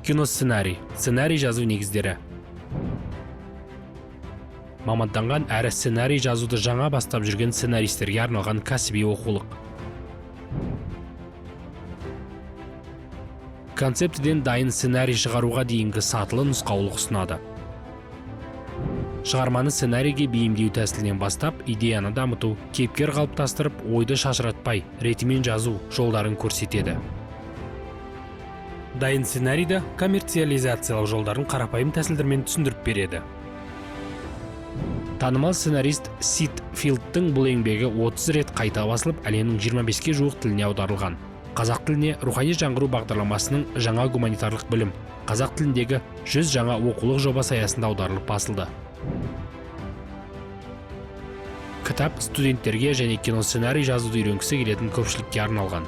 Киносценарий, сценарий жазу негіздері. Маманданған әрі сценарий жазуды жаңа бастап жүрген сценаристерге арналған кәсіби оқулық. Концептіден дайын сценарий шығаруға дейінгі сатылы нұсқаулық ұсынады. Шығарманы сценарийге бейімдеу тәсілінен бастап, идеяны дамыту, кейіпкер қалыптастырып, ойды шашыратпай, ретімен жазу жолдарын көрсетеді. Дайын сценарийді коммерциализациялау жолдарын қарапайым тәсілдермен түсіндіріп береді. Танымал сценарист Сид Филдтің бұл еңбегі 30 рет қайта басылып, әлемнің 25-ке жуық тіліне аударылған. Қазақ тіліне рухани жаңғыру бағдарламасының жаңа гуманитарлық білім, қазақ тіліндегі 100 жаңа оқулық жобасы аясында аударылып басылды. Кітап студенттерге және киносценарий жазуды үйренгісі келетін көпшілікке арналған.